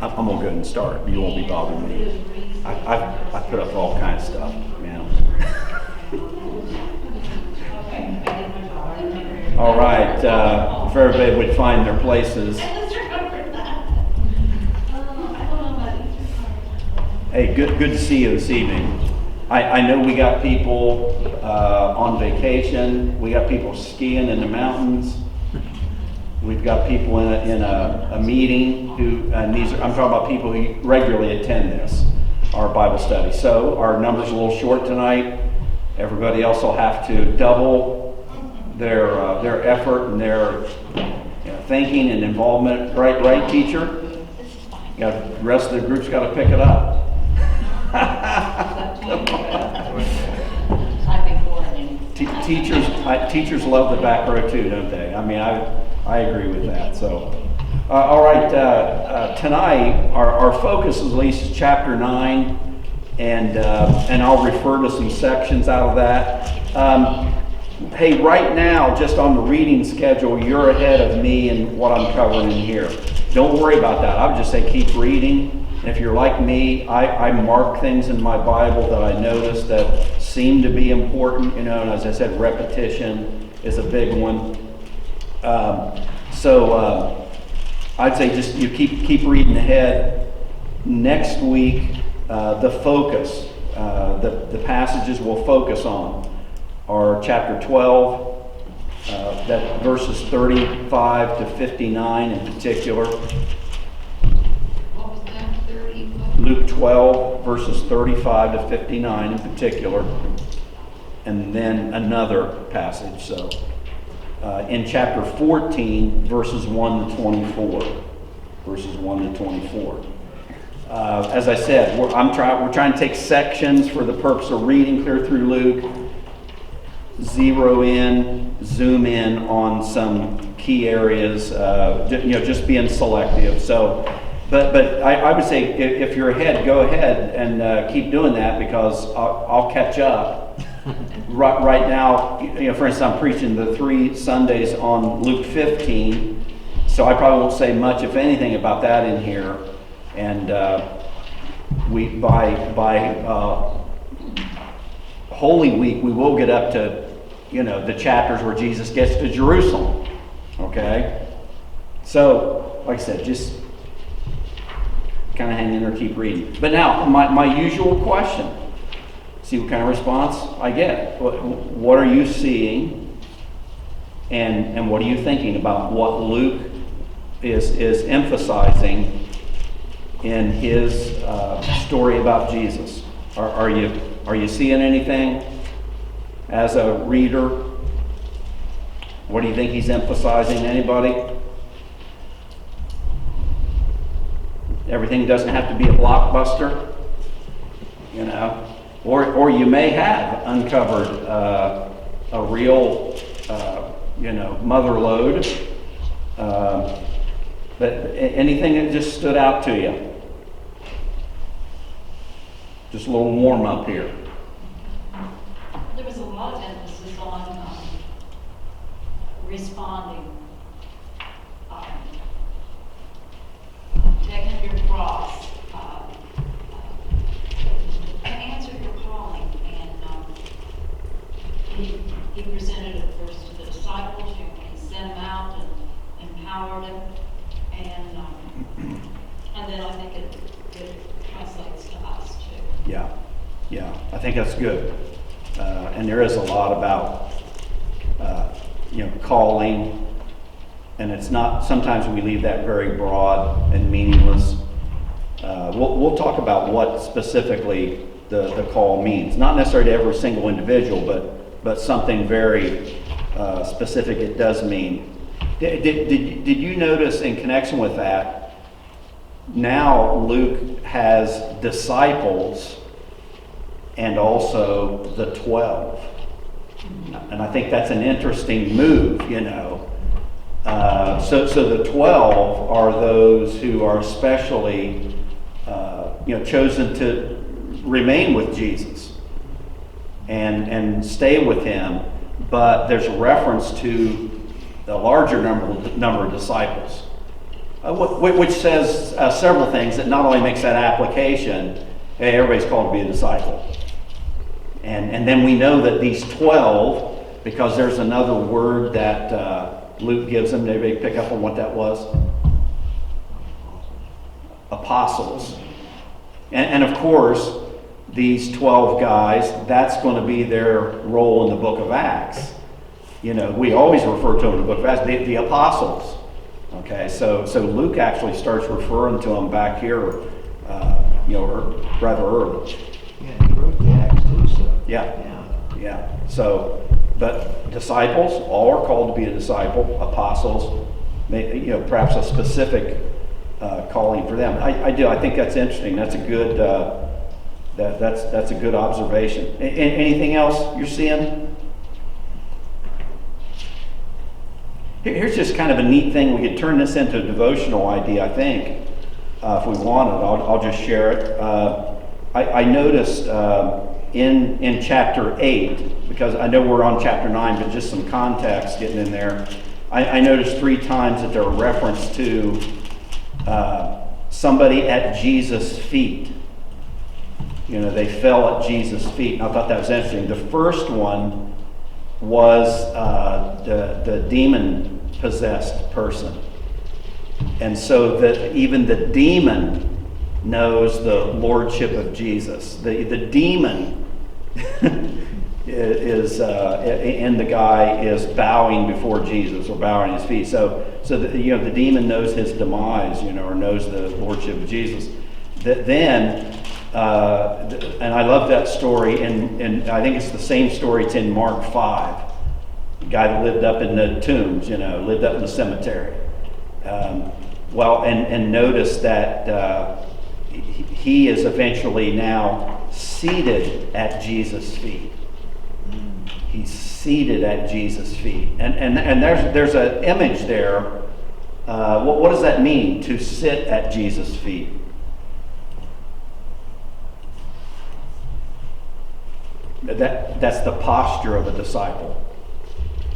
I'm gonna go ahead and start. You won't be bothering me. I put up all kinds of stuff, man. All right, if everybody would find their places. Hey, good to see you this evening. I know we got people on vacation. We got people skiing in the mountains. We've got people in a meeting who, I'm talking about people who regularly attend our Bible study. So our number's a little short tonight. Everybody else will have to double their effort and their thinking and involvement. Right, teacher? The rest of the group's got to pick it up. Teachers love the back row too, don't they? I mean, I agree with that. So, all right, tonight our focus is at least chapter 9, and I'll refer to some sections out of that. Hey, right now, just on the reading schedule, you're ahead of me in what I'm covering in here. Don't worry about that. I would just say keep reading. And if you're like me, I mark things in my Bible that I notice that seem to be important. And as I said, repetition is a big one. So I'd say just you keep reading ahead. Next week, the focus, the passages we'll focus on are chapter 12, that verses 35 to 59 in particular. What was that? 30? Luke 12, verses 35 to 59 in particular, and then another passage. So, in chapter 14, verses 1 to 24. Verses 1 to 24. As I said, we're trying to take sections for the purpose of reading clear through Luke, zoom in on some key areas, just being selective. So, but I would say if you're ahead, go ahead and keep doing that, because I'll catch up. Right now, for instance, I'm preaching the 3 Sundays on Luke 15, so I probably won't say much, if anything, about that in here. And we by Holy Week, we will get up to the chapters where Jesus gets to Jerusalem. Okay, so like I said, just kind of hang in there, keep reading. But now, my usual question. See what kind of response I get. What are you seeing, and what are you thinking about what Luke is emphasizing in his story about Jesus? Are you seeing anything as a reader? What do you think he's emphasizing? Anybody? Everything doesn't have to be a blockbuster, Or you may have uncovered a real, mother lode. But anything that just stood out to you? Just a little warm up here. There was a lot of emphasis on responding. Taking up your cross. Answered your calling, and he presented it first to the disciples. He sent them out and empowered them, and then I think it translates to us too. Yeah, I think that's good. And there is a lot about calling, and it's not. Sometimes we leave that very broad and meaningless. We'll talk about what specifically the call means. Not necessarily to every single individual, but something very specific it does mean. Did you notice in connection with that, now Luke has disciples and also the 12. And I think that's an interesting move, So the 12 are those who are especially chosen to remain with Jesus and stay with him, but there's a reference to the larger number of disciples. which says several things that not only makes that application, hey, everybody's called to be a disciple. And then we know that these 12, because there's another word that Luke gives them, anybody pick up on what that was? Apostles. And of course, these 12 guys, that's going to be their role in the book of Acts. You know, we always refer to them in the book of Acts, the apostles. Okay, so Luke actually starts referring to them back here, rather early. Yeah, he wrote the Acts too, so. Yeah. So, but disciples, all are called to be a disciple. Apostles, perhaps a specific calling for them. I do. I think that's interesting. That's a good. That's a good observation. Anything else you're seeing? Here's just kind of a neat thing. We could turn this into a devotional idea, I think, if we wanted. I'll just share it. I noticed in chapter 8, because I know we're on chapter 9, but just some context getting in there, I noticed 3 times that there were reference to somebody at Jesus' feet. You know, they fell at Jesus' feet. And I thought that was interesting. The first one was the demon-possessed person. And so that even the demon knows the lordship of Jesus. The demon is, and the guy is bowing before Jesus or bowing at his feet. So the demon knows his demise, or knows the lordship of Jesus. Then, and I love that story, and I think it's the same story. It's in Mark 5. The guy that lived up in the tombs, lived up in the cemetery. And notice that he is eventually now seated at Jesus' feet. He's seated at Jesus' feet, and there's an image there. What does that mean, to sit at Jesus' feet? That's the posture of a disciple.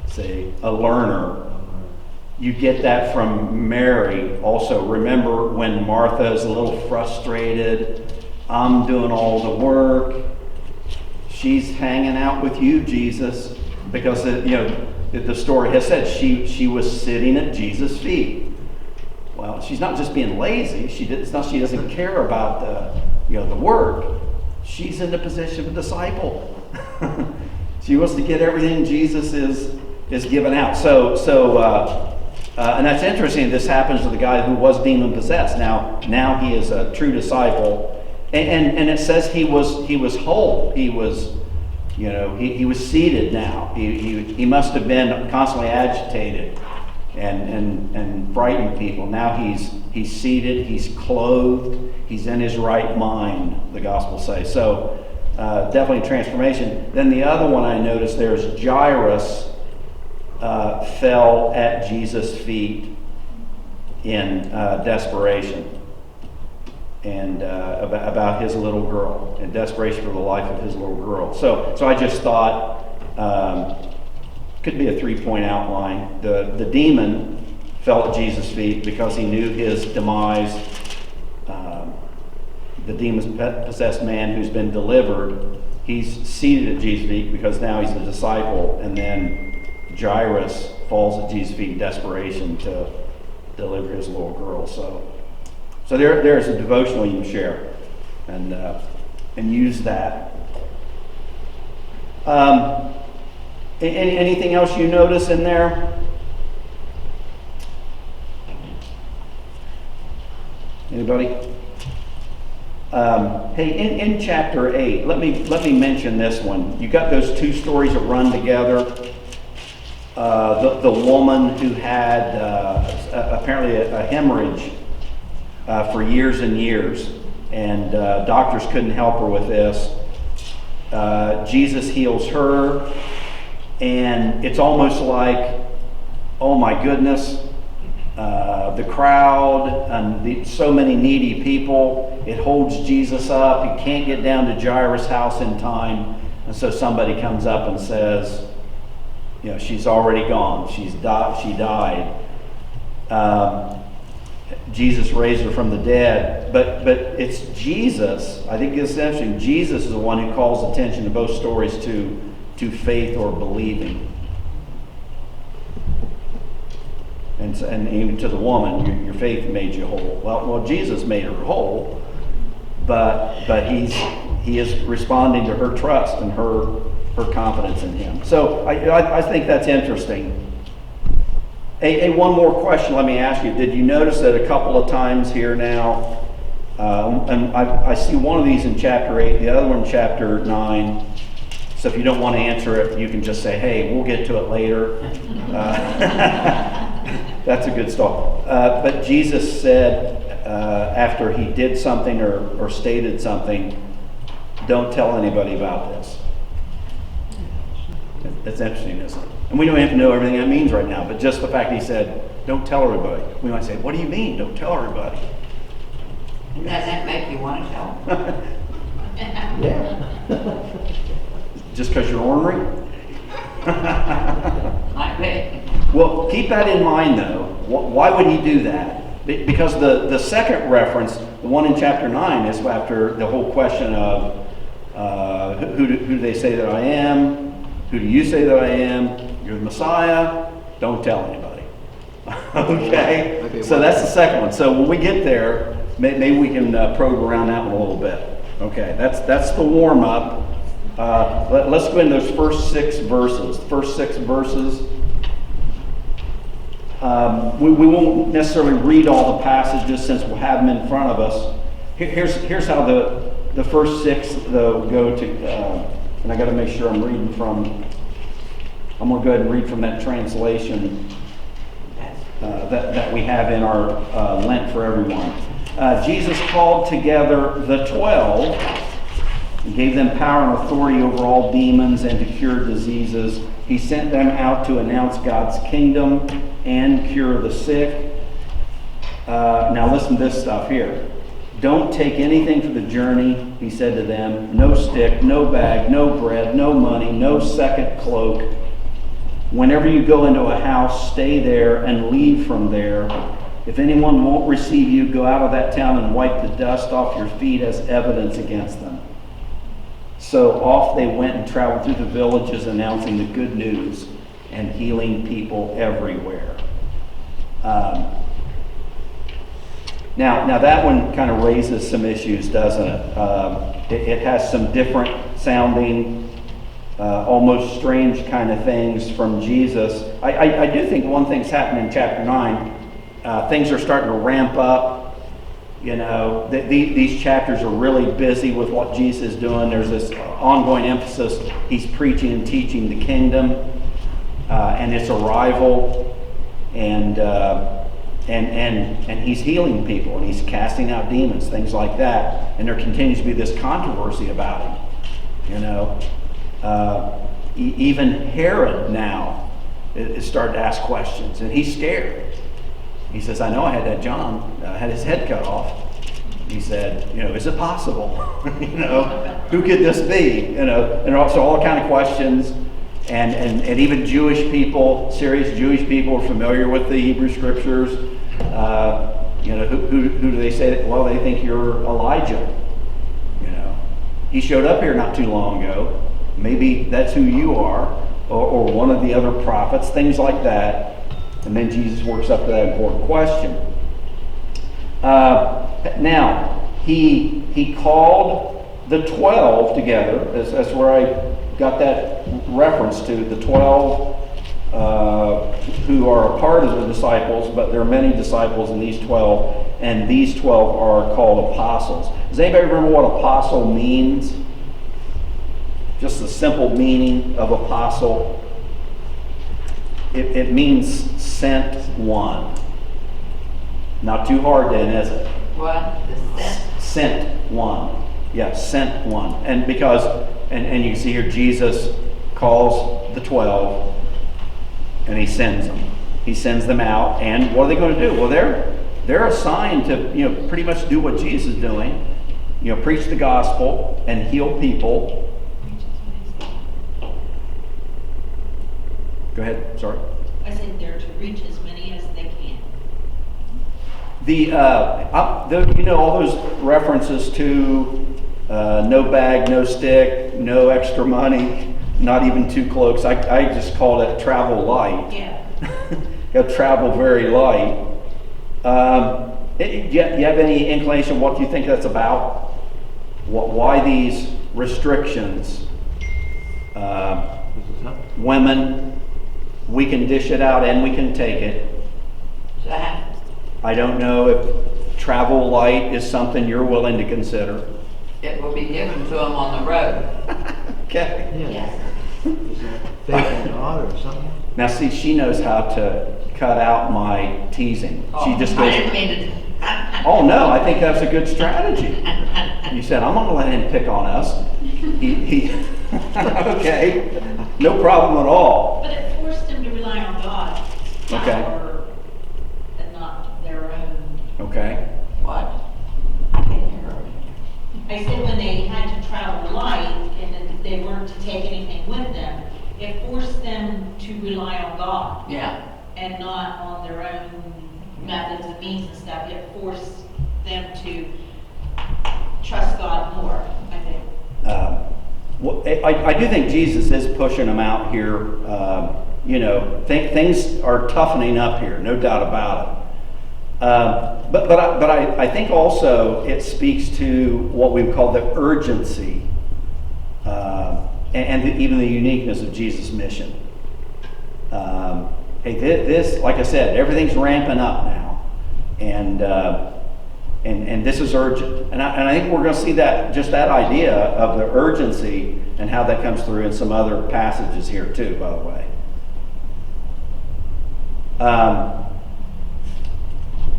See, a learner. You get that from Mary also. Remember when Martha is a little frustrated, I'm doing all the work. She's hanging out with you, Jesus, because the story has said she was sitting at Jesus' feet. Well, she's not just being lazy. It's not she doesn't care about the work. She's in the position of a disciple. She wants to get everything Jesus is giving out. And that's interesting. This happens to the guy who was demon possessed. Now he is a true disciple, and it says he was whole. He was, he was seated now. He must have been constantly agitated and frightening people. Now he's seated. He's clothed. He's in his right mind. The Gospels say so. Definitely transformation. Then the other one I noticed, there's Jairus. Fell at Jesus' feet in desperation, and about his little girl, in desperation for the life of his little girl. So I just thought, could be a 3-point outline. The demon fell at Jesus' feet because he knew his demise. The demon-possessed man who's been delivered, he's seated at Jesus' feet because now he's a disciple, and then Jairus falls at Jesus' feet in desperation to deliver his little girl. So there's a devotional you can share and use that. Anything else you notice in there? Anybody? Hey, in chapter 8, let me mention this one. You got those 2 stories that run together. The woman who had apparently a hemorrhage for years and years, and doctors couldn't help her with this. Jesus heals her, and it's almost like, oh my goodness, the crowd and so many needy people, it holds Jesus up. He can't get down to Jairus' house in time, and so somebody comes up and says, she's already gone. She died. Jesus raised her from the dead. But it's Jesus, I think it's interesting, Jesus is the one who calls attention to both stories to faith or believing. And even to the woman, your faith made you whole. Well, Jesus made her whole, but he is responding to her trust and her confidence in him. So I think that's interesting. One more question let me ask you. Did you notice that a couple of times here now, and I see one of these in chapter 8, the other one in chapter 9. So if you don't want to answer it, you can just say, hey, we'll get to it later. That's a good start. But Jesus said, after he did something or stated something, don't tell anybody about this. That's interesting, isn't it? And we don't have to know everything that means right now, but just the fact he said, don't tell everybody. We might say, what do you mean, don't tell everybody? Doesn't that make you want to tell them? Yeah. Just because you're ornery? Might be. Well, keep that in mind, though. Why would he do that? Because the second reference, the one in chapter 9, is after the whole question of who do they say that I am? Who do you say that I am? You're the Messiah. Don't tell anybody. Okay? So that's the second one. So when we get there, maybe we can probe around that one a little bit. Okay, that's the warm-up. Let's go into those first 6 verses. First 6 verses. We won't necessarily read all the passages since we'll have them in front of us. Here's how the first 6 though go to, and I got to make sure I'm reading from. I'm going to go ahead and read from that translation that we have in our Lent for Everyone. Jesus called together the 12 and gave them power and authority over all demons and to cure diseases. He sent them out to announce God's kingdom and cure the sick. Now listen to this stuff here. Don't take anything for the journey, he said to them. No stick, no bag, no bread, no money, no second cloak. Whenever you go into a house, stay there and leave from there. If anyone won't receive you, go out of that town and wipe the dust off your feet as evidence against them. So off they went and traveled through the villages, announcing the good news and healing people everywhere. Now that one kind of raises some issues, doesn't it? It has some different sounding, almost strange kind of things from Jesus. I do think one thing's happened in chapter 9. Things are starting to ramp up. You know, these chapters are really busy with what Jesus is doing. There's this ongoing emphasis. He's preaching and teaching the kingdom and its arrival, and he's healing people, and he's casting out demons, things like that. And there continues to be this controversy about him. You know, even Herod now is starting to ask questions, and he's scared. He says, I know I had that John, had his head cut off. He said, you know, is it possible? You know, who could this be? You know, and also all kind of questions. And even Jewish people, serious Jewish people familiar with the Hebrew scriptures, you know, who do they say that? Well, they think you're Elijah. You know, he showed up here not too long ago. Maybe that's who you are, or one of the other prophets, things like that. And then Jesus works up to that important question. Now, he called the 12 together. That's where I got that reference to, the 12 who are a part of the disciples, but there are many disciples in these 12, and these 12 are called apostles. Does anybody remember what apostle means? Just the simple meaning of apostle. It means sent one. Not too hard then, is it? What? The sent? Sent one. Yeah, sent one. And because, and you can see here, Jesus calls the 12 and he sends them. He sends them out, and what are they going to do? Well, they're assigned to, you know, pretty much do what Jesus is doing. You know, preach the gospel and heal people. Go ahead, sorry. I think they're to reach as many as they can. All those references to no bag, no stick, no extra money, not even 2 cloaks. I just called it travel light. Yeah. Got to travel very light. You have any inclination what you think that's about? Why these restrictions? Women, we can dish it out and we can take it. I don't know if travel light is something you're willing to consider. It will be given to them on the road. Okay. Yes. Is that faithful God or something? Now see, she knows how to cut out my teasing. She just I goes, didn't mean to. oh no, I think that's a good strategy. You said, I'm gonna let him pick on us. He okay, no problem at all. But it forced them to rely on God's Okay. power and not their own. Okay. What? I didn't hear her. I said when they had to travel light and then they weren't to take anything with them, it forced them to rely on God Yeah. and not on their own methods and means and stuff. It forced them to trust God more, I think. I do think Jesus is pushing them out here. Things are toughening up here, no doubt about it. But I think also it speaks to what we call the urgency and even the uniqueness of Jesus' mission. This, like I said, everything's ramping up now, and this is urgent. And I think we're going to see that idea of the urgency and how that comes through in some other passages here too, by the way.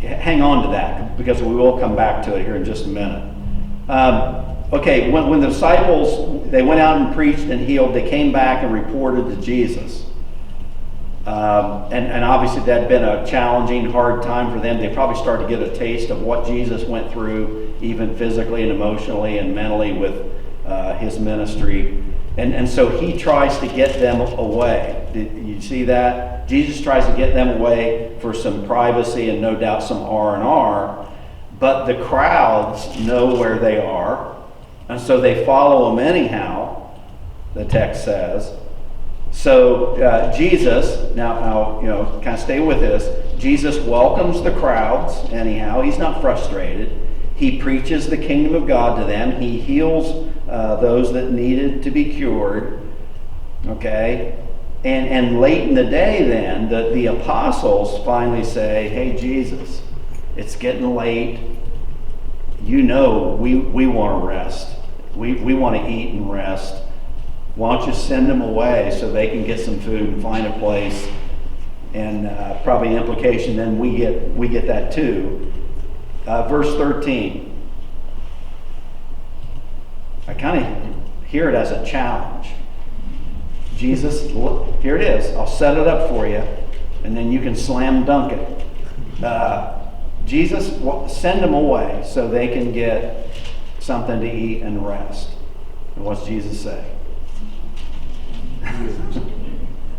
Hang on to that because we will come back to it here in just a minute. Okay, when the disciples, they went out and preached and healed, they came back and reported to Jesus. And obviously that had been a challenging, hard time for them. They probably started to get a taste of what Jesus went through, even physically and emotionally and mentally with his ministry. And so he tries to get them away. Did you see that? Jesus tries to get them away for some privacy and no doubt some R&R. But the crowds know where they are. And so they follow him anyhow, the text says. So Jesus, now kind of stay with this. Jesus welcomes the crowds anyhow. He's not frustrated. He preaches the kingdom of God to them. He heals those that needed to be cured. Okay? And late in the day then, the apostles finally say, hey, Jesus, it's getting late. We want to rest. We want to eat and rest. Why don't you send them away so they can get some food and find a place? And probably an implication then we get that too. Verse 13. I kind of hear it as a challenge. Jesus, look, here it is. I'll set it up for you, and then you can slam dunk it. Jesus, send them away so they can get something to eat and rest. And what's Jesus say?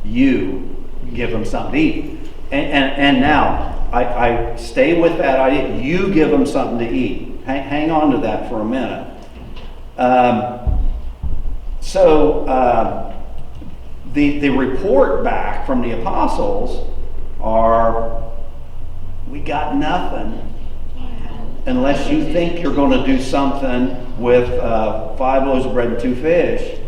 You give them something to eat. And now, I stay with that idea. You give them something to eat. Hang on to that for a minute. The report back from the apostles are, we got nothing unless you think you're going to do something with 5 loaves of bread and 2 fish.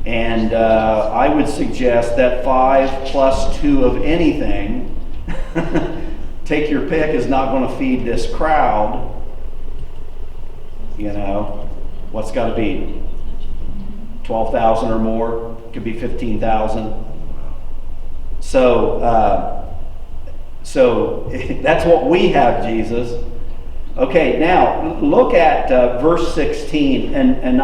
And I would suggest that 5 plus 2 of anything, take your pick, is not going to feed this crowd. What's got to be 12,000 or more? Could be 15,000. So that's what we have, Jesus. Okay, now look at verse 16, and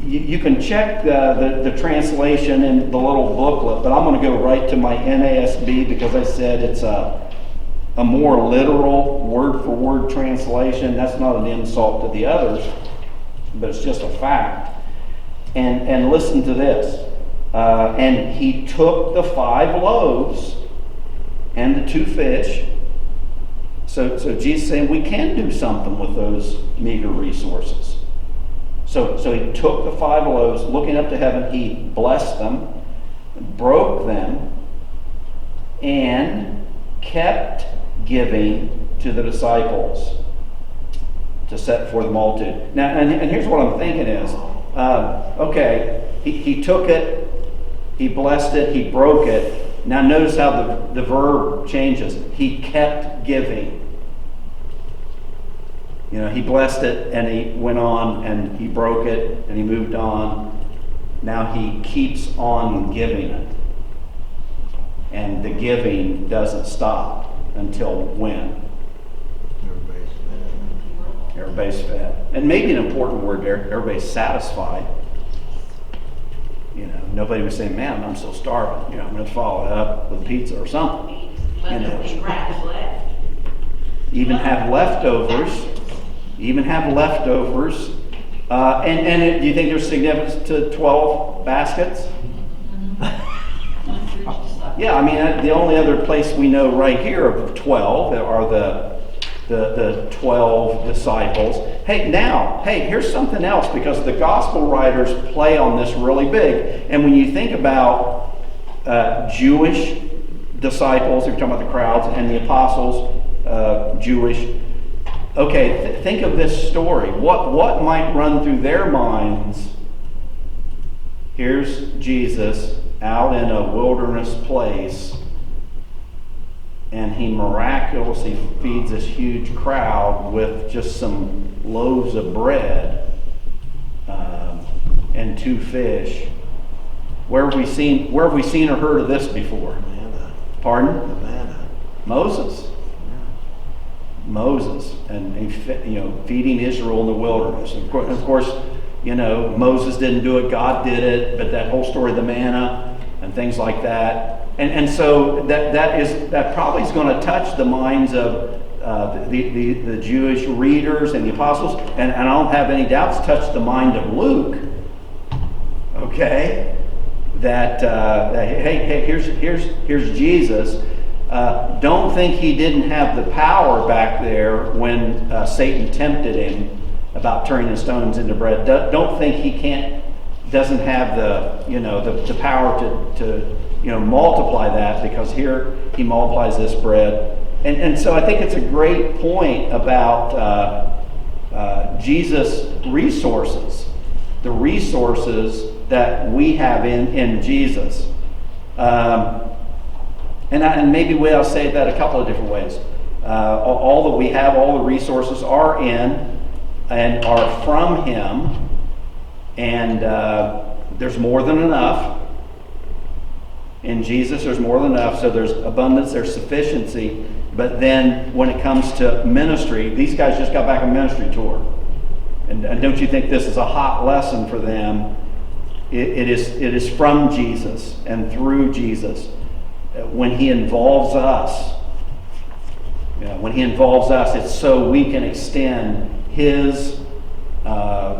you can check the translation in the little booklet, but I'm going to go right to my NASB because I said it's a more literal word-for-word translation. That's not an insult to the others, but it's just a fact. And listen to this. And he took the 5 loaves and the 2 fish, So Jesus saying we can do something with those meager resources. So he took the 5 loaves, looking up to heaven, he blessed them, broke them, and kept giving to the disciples to set before the multitude. Now, and here's what I'm thinking is, okay, he took it, he blessed it, he broke it. Now notice how the verb changes. He kept giving. You know, he blessed it and he went on and he broke it and he moved on. Now he keeps on giving it. And the giving doesn't stop until when? Everybody's fed. And maybe an important word there, everybody's satisfied. You know, nobody was saying, man, I'm so starving. You know, I'm going to follow it up with pizza or something. You know, even have leftovers. Even have leftovers. Do you think there's significance to 12 baskets? Yeah, I mean, the only other place we know right here of 12 are the 12 disciples. Hey, here's something else, because the gospel writers play on this really big. And when you think about Jewish disciples, if you're talking about the crowds, and the apostles, Jewish, okay, think of this story. What might run through their minds? Here's Jesus out in a wilderness place, and he miraculously feeds this huge crowd with just some loaves of bread and 2 fish. Where have we seen or heard of this before? Manna. Pardon? The manna. Moses. Moses, and feeding Israel in the wilderness. Of course, Moses didn't do it; God did it. But that whole story of the manna and things like that, and so that probably is going to touch the minds of the Jewish readers and the apostles, and I don't have any doubts touch the mind of Luke. Okay, that hey, here's Jesus. Don't think he didn't have the power back there when Satan tempted him about turning the stones into bread. Don't think he doesn't have the power to multiply that, because here he multiplies this bread. And so I think it's a great point about Jesus' resources, the resources that we have in Jesus. And maybe I'll say that a couple of different ways. All that we have, all the resources are in and are from him, and there's more than enough. In Jesus, there's more than enough, so there's abundance, there's sufficiency. But then when it comes to ministry, these guys just got back on a ministry tour. And don't you think this is a hot lesson for them? It is from Jesus and through Jesus. When he involves us, it's so we can extend his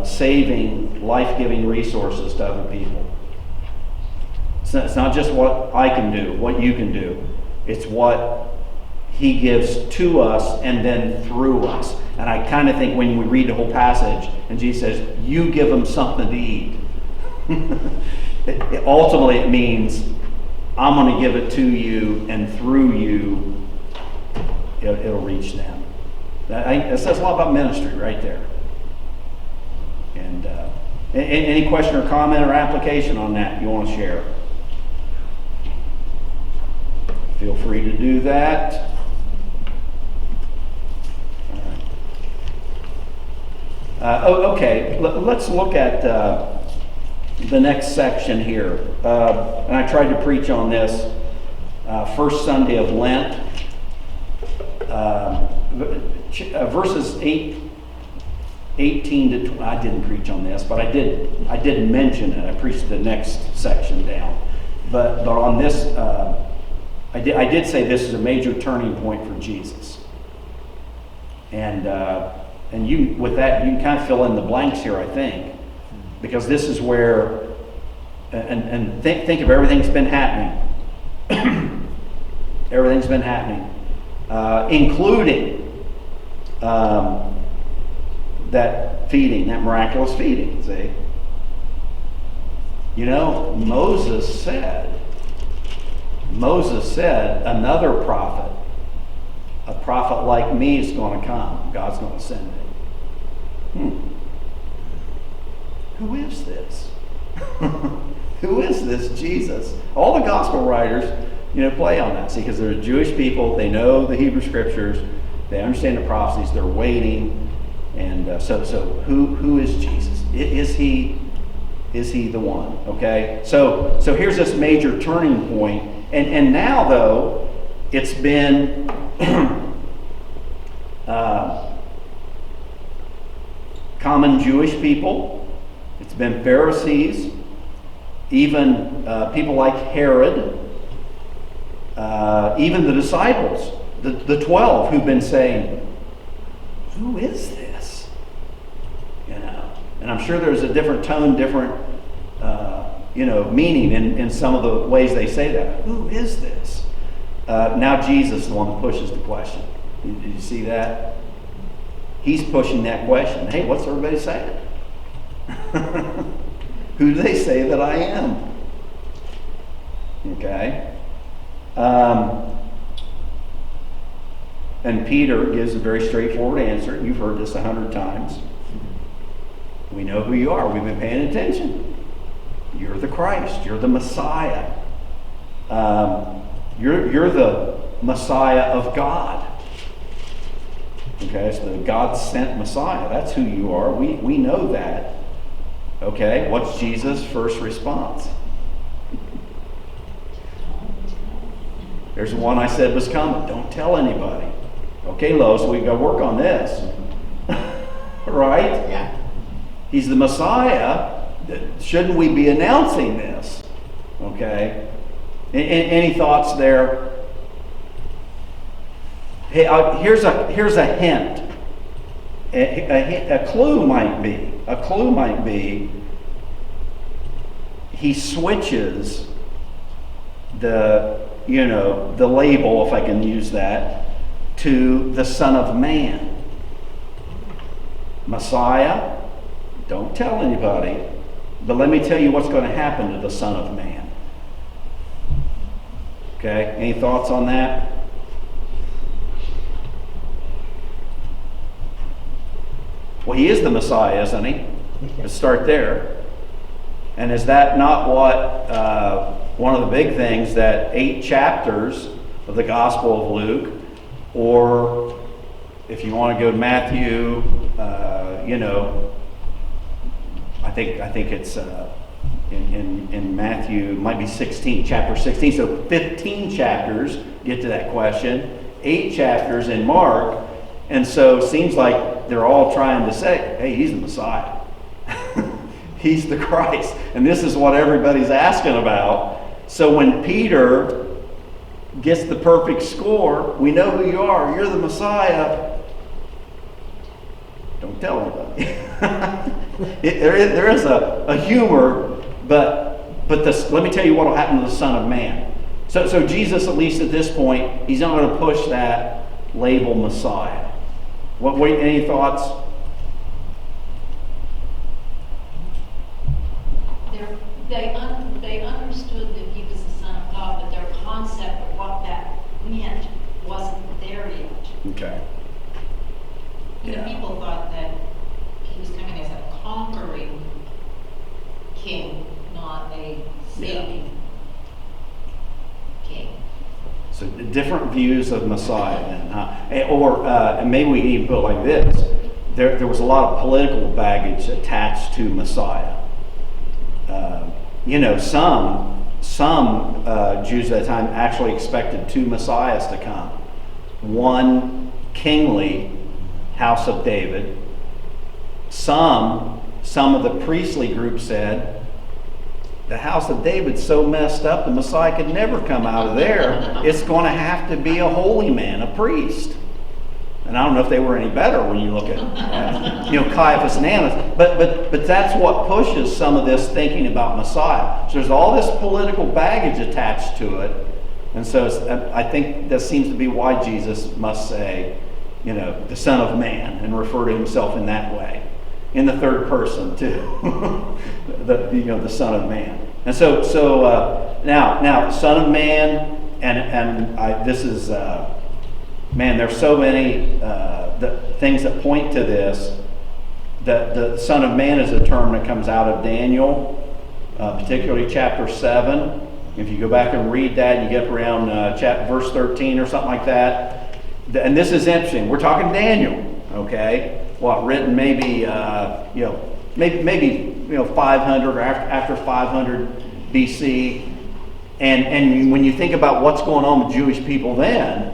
saving, life-giving resources to other people. It's not just what I can do, what you can do. It's what he gives to us and then through us. And I kind of think when we read the whole passage and Jesus says, you give them something to eat. Ultimately it means I'm going to give it to you, and through you, it'll reach them. That says a lot about ministry right there. And any question or comment or application on that you want to share? Feel free to do that. Okay, let's look at the next section here. And I tried to preach on this first Sunday of Lent. Verses 18 to 20. I didn't preach on this, but I did mention it. I preached the next section down. But on this, I did say this is a major turning point for Jesus. And you, with that, you can kind of fill in the blanks here, I think, because this is where, and think of everything that's been happening. Everything's been happening, including that feeding, that miraculous feeding, see? You know, Moses said, another prophet, a prophet like me is going to come. God's going to send him. Who is this? Who is this Jesus? All the gospel writers, play on that. See, because they're Jewish people, they know the Hebrew scriptures, they understand the prophecies, they're waiting. And so who is Jesus? Is he the one? Okay. So here's this major turning point. And now though, it's been common Jewish people. It's been Pharisees, even people like Herod, even the disciples, the 12, who've been saying, "Who is this?" And I'm sure there's a different tone, different meaning in some of the ways they say that. Who is this? Now Jesus is the one that pushes the question. Did you see that? He's pushing that question. Hey, what's everybody saying? Who do they say that I am? Okay. And Peter gives a very straightforward answer. You've heard this 100 times. We know who you are. We've been paying attention. You're the Christ. You're the Messiah. You're the Messiah of God. Okay, so the God-sent Messiah. That's who you are. We know that. Okay, what's Jesus' first response? There's the one I said was coming. Don't tell anybody. Okay, Lois, we got to work on this. Right? Yeah. He's the Messiah. Shouldn't we be announcing this? Okay. Any thoughts there? Hey, here's a hint. A clue might be. He switches the label, if I can use that, to the Son of Man. Messiah, don't tell anybody, but let me tell you what's going to happen to the Son of Man. Okay, any thoughts on that? Well, he is the Messiah, isn't he? Let's start there. And is that not what one of the big things that 8 chapters of the Gospel of Luke, or if you want to go to Matthew, I think it's in Matthew, it might be 16, chapter 16. So 15 chapters get to that question. 8 chapters in Mark, and so it seems like they're all trying to say, "Hey, he's the Messiah." He's the Christ. And this is what everybody's asking about. So when Peter gets the perfect score, we know who you are. You're the Messiah. Don't tell anybody. There is a humor, but let me tell you what will happen to the Son of Man. So Jesus, at least at this point, he's not going to push that label Messiah. Any thoughts? They understood that he was the Son of God, but their concept of what that meant wasn't there yet. Okay. People thought that he was coming as a conquering king, not a saving king. So different views of Messiah then, huh? And maybe we can even put it like this. There was a lot of political baggage attached to Messiah. Some Jews at that time actually expected 2 Messiahs to come. One kingly, house of David. Some of the priestly group said, the house of David's so messed up, the Messiah could never come out of there. It's going to have to be a holy man, a priest. And I don't know if they were any better when you look at Caiaphas and Annas. But that's what pushes some of this thinking about Messiah. So there's all this political baggage attached to it. And so I think that seems to be why Jesus must say, the Son of Man, and refer to himself in that way. In the third person too, the Son of Man. And so now Son of Man, this is man. There's so many things that point to this. That the Son of Man is a term that comes out of Daniel, particularly chapter 7. If you go back and read that, and you get up around verse 13 or something like that. And this is interesting. We're talking Daniel, okay? Written maybe 500 or after 500 BC. And when you think about what's going on with Jewish people then,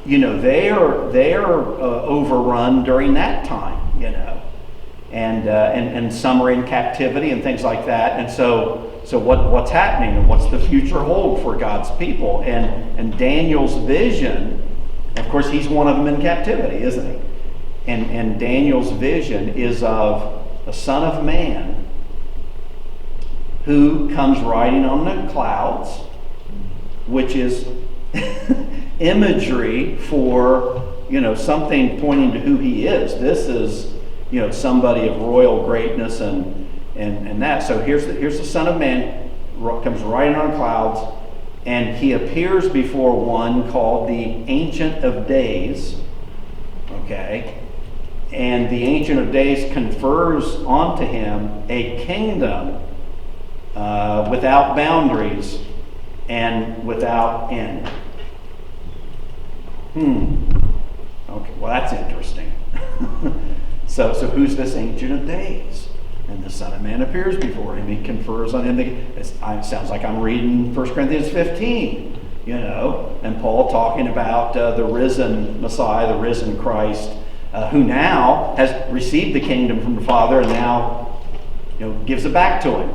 they are overrun during that time, and some are in captivity and things like that. And so what's happening, and what's the future hold for God's people? And Daniel's vision, of course, he's one of them in captivity, isn't he? And Daniel's vision is of a Son of Man who comes riding on the clouds, which is imagery for something pointing to who he is. This is somebody of royal greatness and that. So here's the Son of Man comes riding on clouds, and he appears before one called the Ancient of Days. Okay, and the Ancient of Days confers onto him a kingdom without boundaries and without end. Okay, well that's interesting. So who's this Ancient of Days? And the Son of Man appears before him. He confers on him. It sounds like I'm reading 1 Corinthians 15, and Paul talking about the risen Messiah, the risen Christ, who now has received the kingdom from the Father and now gives it back to him.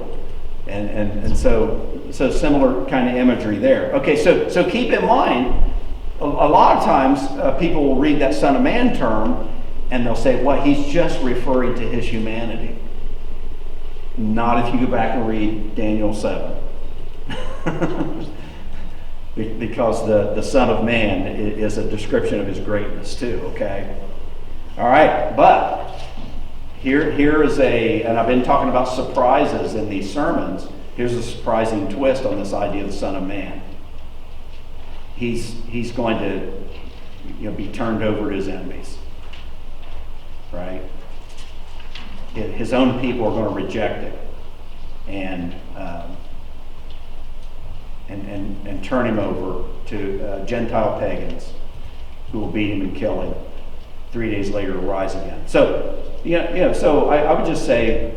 And so similar kind of imagery there. Okay, so keep in mind, a lot of times people will read that Son of Man term and they'll say, well, he's just referring to his humanity. Not if you go back and read Daniel 7. Because the Son of Man is a description of his greatness too, okay? All right, but here is and I've been talking about surprises in these sermons. Here's a surprising twist on this idea of the Son of Man. He's going to be turned over to his enemies, right? His own people are going to reject it and turn him over to Gentile pagans who will beat him and kill him. 3 days later, he'll rise again. So, so I would just say,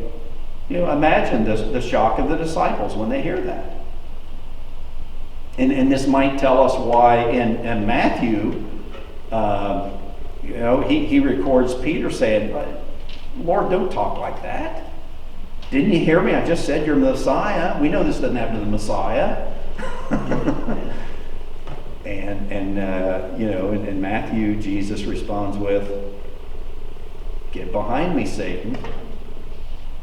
imagine the shock of the disciples when they hear that. And this might tell us why in Matthew, he records Peter saying, Lord, don't talk like that. Didn't you hear me? I just said you're the Messiah. We know this doesn't happen to the Messiah. And in Matthew, Jesus responds with, "Get behind me, Satan."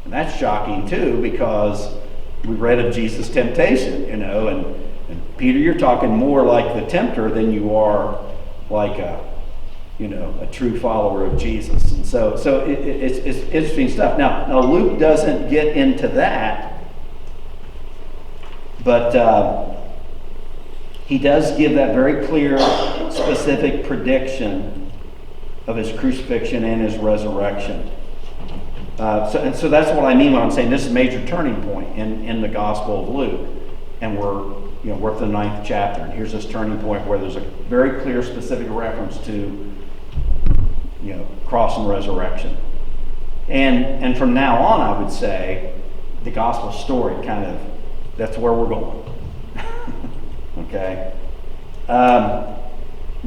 And that's shocking too, because we read of Jesus' temptation, and Peter, you're talking more like the tempter than you are like a true follower of Jesus. And so it's interesting stuff. Now Luke doesn't get into that, but he does give that very clear, specific prediction of his crucifixion and his resurrection. So that's what I mean when I'm saying this is a major turning point in the Gospel of Luke, and we're at the 9th chapter, and here's this turning point where there's a very clear, specific reference to cross and resurrection. And from now on, I would say, the gospel story that's where we're going. Okay?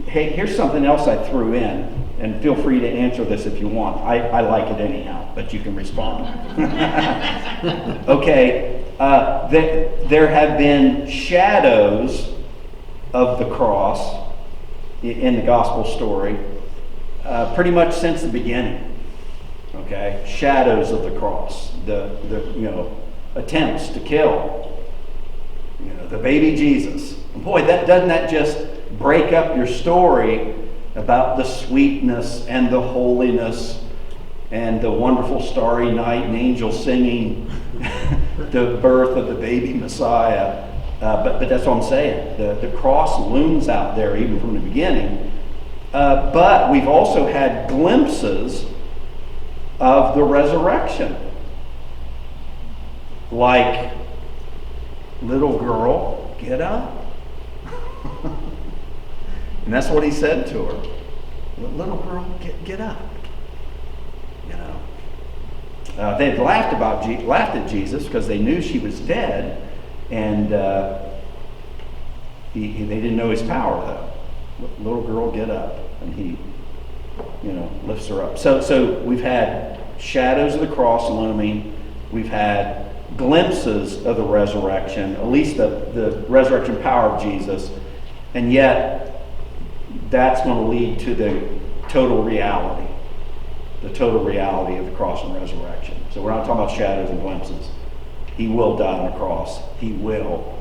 Hey, here's something else I threw in, and feel free to answer this if you want. I like it anyhow, but you can respond. Okay, there have been shadows of the cross in the gospel story pretty much since the beginning. Okay, shadows of the cross, the attempts to kill, the baby Jesus. And boy, doesn't that just break up your story about the sweetness and the holiness and the wonderful starry night and angels singing the birth of the baby Messiah. But that's what I'm saying. The cross looms out there even from the beginning. But we've also had glimpses of the resurrection. Like, little girl, get up. And that's what he said to her. Little girl, get up. You know. They had laughed at Jesus because they knew she was dead, and they didn't know his power though. Little girl, get up, and he, lifts her up. So we've had shadows of the cross looming. We've had glimpses of the resurrection, at least the resurrection power of Jesus, and yet that's going to lead to the total reality of the cross and resurrection. So we're not talking about shadows and glimpses. He will die on the cross. He will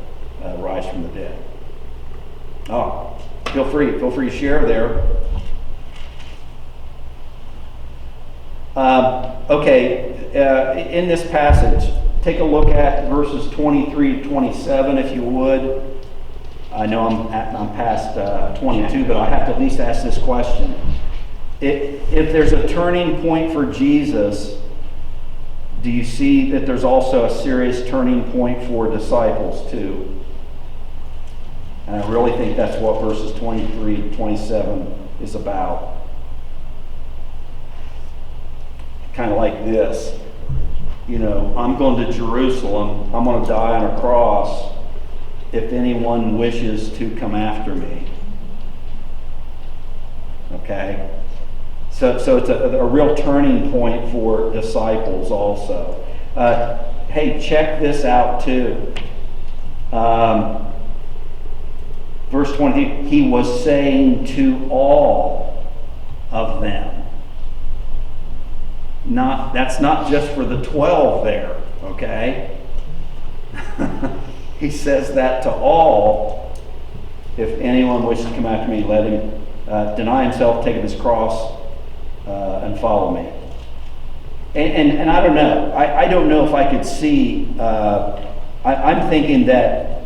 rise from the dead. Oh, feel free to share there. In this passage, take a look at verses 23 to 27, if you would. I know I'm past 22, but I have to at least ask this question. If there's a turning point for Jesus, do you see that there's also a serious turning point for disciples too? And I really think that's what verses 23 to 27 is about. Kind of like this. I'm going to Jerusalem. I'm going to die on a cross if anyone wishes to come after me. Okay? So it's a real turning point for disciples also. Hey, check this out too. Verse 20, he was saying to all of them. That's not just for the 12 there, okay? He says that to all. If anyone wishes to come after me, let him deny himself, take up his cross, and follow me. And I don't know. I don't know if I could see. I'm thinking that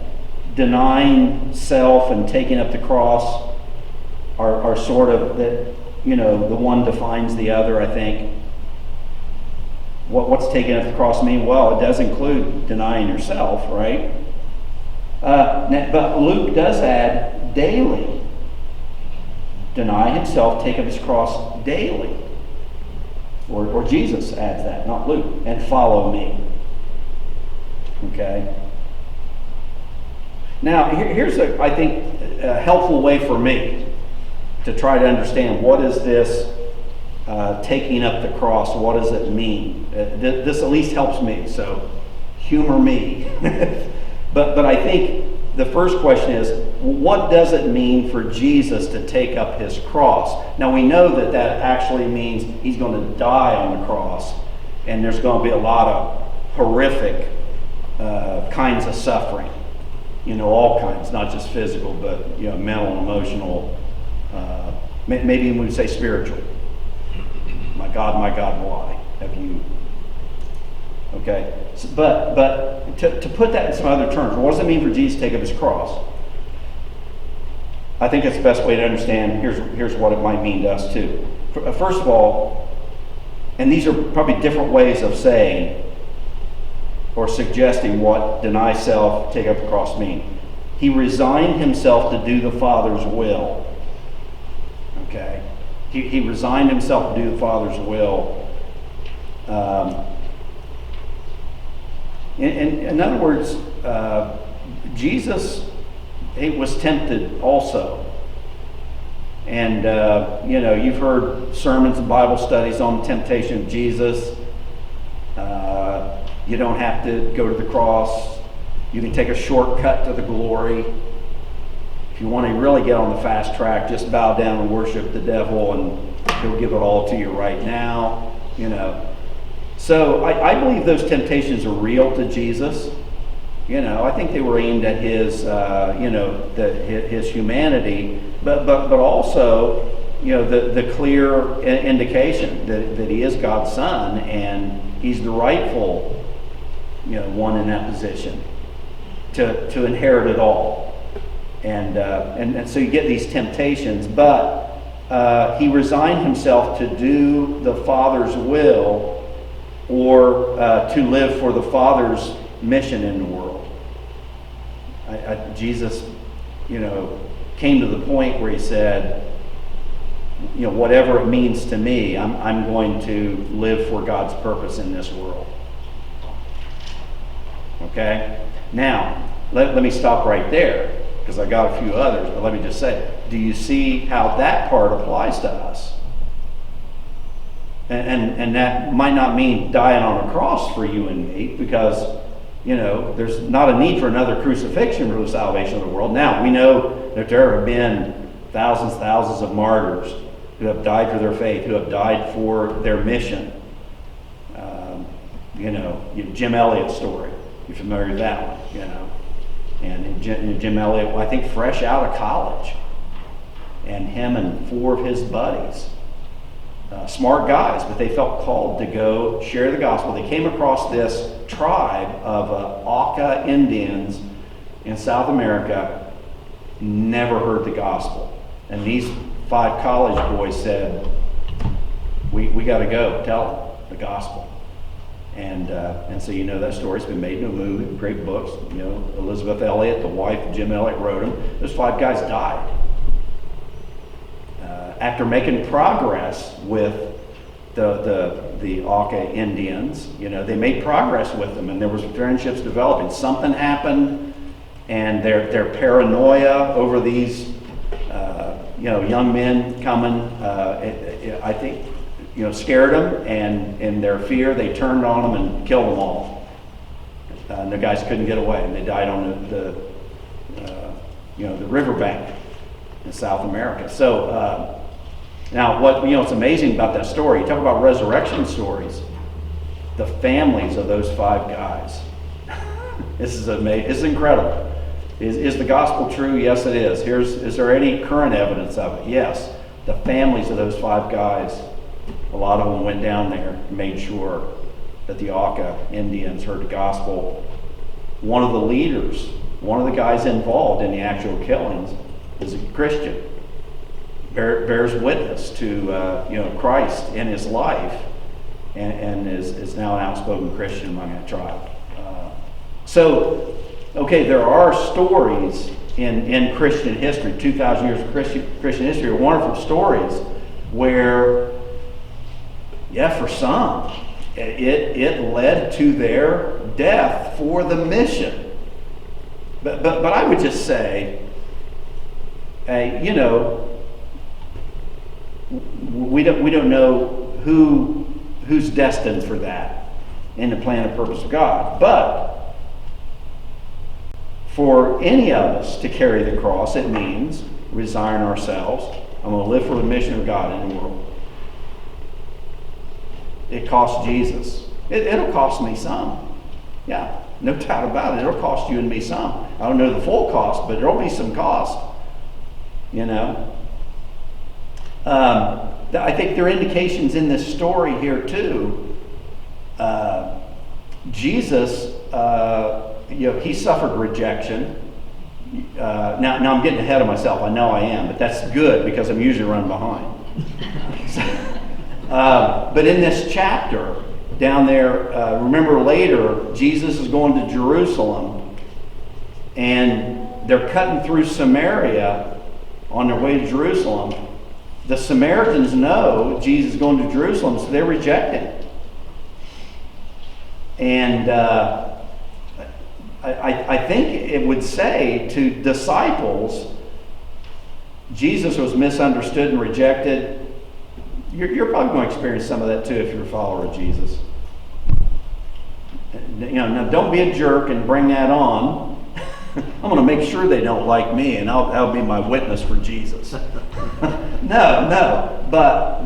denying self and taking up the cross are sort of that. The one defines the other. I think. What's taking up the cross mean? Well, it does include denying yourself, right? But Luke does add daily. Deny himself, take up his cross daily. Or Jesus adds that, not Luke. And follow me. Okay? Now, here's I think, a helpful way for me to try to understand what is this taking up the cross, what does it mean? This at least helps me, so humor me. But I think the first question is, what does it mean for Jesus to take up his cross? Now we know that actually means he's going to die on the cross, and there's going to be a lot of horrific kinds of suffering. All kinds, not just physical, but mental and emotional, maybe we would say spiritual. My God, why have you? Okay, but to put that in some other terms, what does it mean for Jesus to take up his cross? I think it's the best way to understand. Here's what it might mean to us too. First of all, and these are probably different ways of saying or suggesting what deny self, take up the cross mean. He resigned himself to do the Father's will. Okay. He resigned himself to do the Father's will. In other words, Jesus was tempted also. And, you've heard sermons and Bible studies on the temptation of Jesus. You don't have to go to the cross. You can take a shortcut to the glory. If you want to really get on the fast track, just bow down and worship the devil and he'll give it all to you right now, So I believe those temptations are real to Jesus. I think they were aimed at his, his humanity, but also the clear indication that he is God's son, and he's the rightful, one in that position to inherit it all. And so you get these temptations, but he resigned himself to do the Father's will, or to live for the Father's mission in the world. Jesus, came to the point where he said, whatever it means to me, I'm going to live for God's purpose in this world. Okay? Now, let me stop right there, because I got a few others, but let me just say, do you see how that part applies to us? And that might not mean dying on a cross for you and me, because, there's not a need for another crucifixion for the salvation of the world. Now, we know that there have been thousands of martyrs who have died for their faith, who have died for their mission. Jim Elliott's story. You're familiar with that one, And Jim Elliott, I think fresh out of college, and him and 4 of his buddies, smart guys, but they felt called to go share the gospel. They came across this tribe of Auca Indians in South America, never heard the gospel. And these 5 college boys said, we got to go tell them the gospel. And so that story's been made into a movie, great books. Elizabeth Elliot, the wife of Jim Elliot, wrote them. Those 5 guys died. After making progress with the Auca Indians, they made progress with them, and there was friendships developing. Something happened, and their paranoia over these young men coming, I think, scared them, and in their fear, they turned on them and killed them all. And the guys couldn't get away, and they died on the riverbank in South America. So now, what's amazing about that story? You talk about resurrection stories. The families of those 5 guys. This is amazing. It's incredible. Is the gospel true? Yes, it is. Is there any current evidence of it? Yes. The families of those 5 guys, a lot of them went down there and made sure that the Auca Indians heard the gospel. One of the leaders, one of the guys involved in the actual killings, is a Christian. Bears witness to Christ in his life, and is now an outspoken Christian among that tribe. There are stories in Christian history, 2,000 years of Christian history, are wonderful stories where, for some, it led to their death for the mission. But I would just say, we don't know who's destined for that in the plan and purpose of God. But for any of us to carry the cross, it means resign ourselves. I'm going to live for the mission of God in the world. It costs Jesus. It'll cost me some. Yeah, no doubt about it. It'll cost you and me some. I don't know the full cost, but there'll be some cost. I think there are indications in this story here too. Jesus, he suffered rejection. Now I'm getting ahead of myself. I know I am, but that's good because I'm usually running behind. But in this chapter down there, remember later, Jesus is going to Jerusalem, and they're cutting through Samaria on their way to Jerusalem. The Samaritans know Jesus is going to Jerusalem, so they reject him. And I think it would say to disciples, Jesus was misunderstood and rejected. You're probably going to experience some of that too if you're a follower of Jesus. Now don't be a jerk and bring that on. I'm going to make sure they don't like me, and I'll be my witness for Jesus. No. But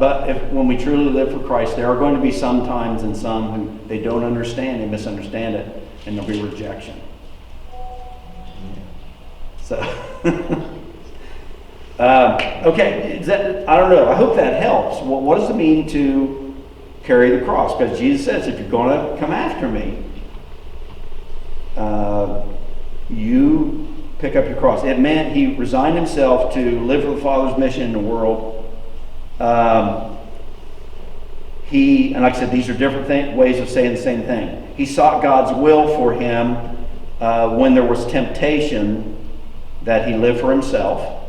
when we truly live for Christ, there are going to be some times and some who they don't understand, they misunderstand it, and there'll be rejection. So, Okay, I don't know. I hope that helps. What does it mean to carry the cross? Because Jesus says, if you're going to come after me, you pick up your cross. It meant he resigned himself to live for the Father's mission in the world. And like I said, these are different ways of saying the same thing. He sought God's will for him when there was temptation, that he lived for himself.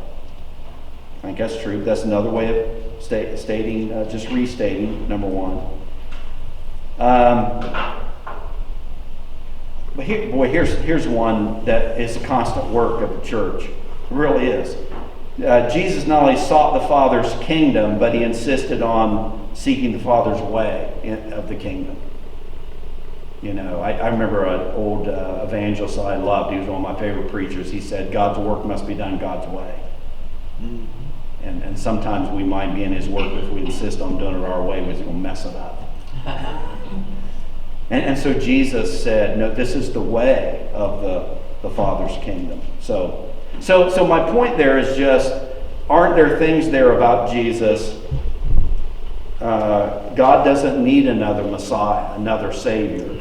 I think that's true. That's another way of stating, just restating, number one. But here's one that is a constant work of the church. It really is. Jesus not only sought the Father's kingdom, but he insisted on seeking the Father's way of the kingdom. You know, I remember an old evangelist I loved. He was one of my favorite preachers. He said, God's work must be done God's way. Mm-hmm. And sometimes we might be in his work, but if we insist on doing it our way, we're going to mess it up. and so Jesus said, no, this is the way of the Father's kingdom. So my point there is just, aren't there things there about Jesus? God doesn't need another Messiah, another Savior.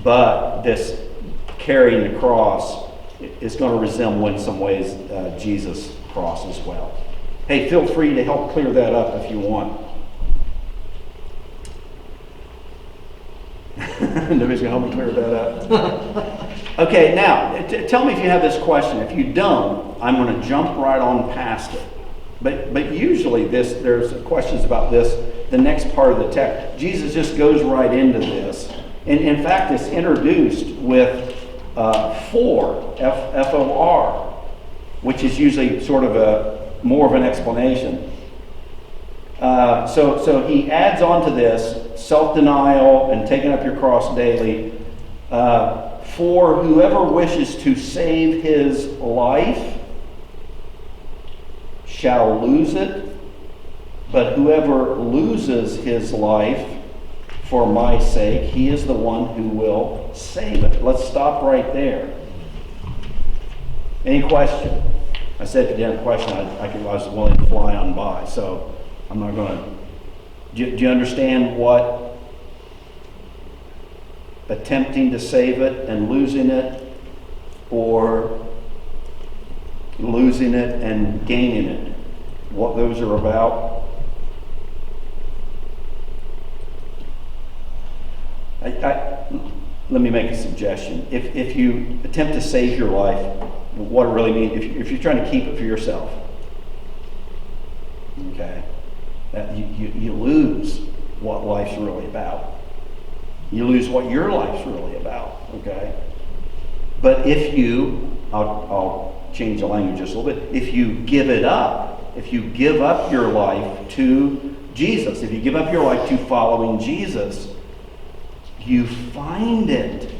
But this carrying the cross is going to resemble in some ways Jesus' cross as well. Hey, feel free to help clear that up if you want. Nobody's going to help me clear that up. Okay, now, tell me if you have this question. If you don't, I'm going to jump right on past it. But usually there's questions about this, the next part of the text. Jesus just goes right into this. And in fact, it's introduced with for, F-O-R, which is usually sort of more of an explanation. So he adds on to this self-denial and taking up your cross daily. For whoever wishes to save his life shall lose it, but whoever loses his life for my sake, he is the one who will save it. Let's stop right there. Any question? I said if you didn't have a question, I was willing to fly on by, so I'm not going to. Do you understand what attempting to save it and losing it, or losing it and gaining it, what those are about? Let me make a suggestion. If you attempt to save your life, what it really means, if you're trying to keep it for yourself, okay, you lose what life's really about. You lose what your life's really about, okay? But if you, I'll change the language just a little bit, if you give it up, if you give up your life to Jesus, if you give up your life to following Jesus, you find it.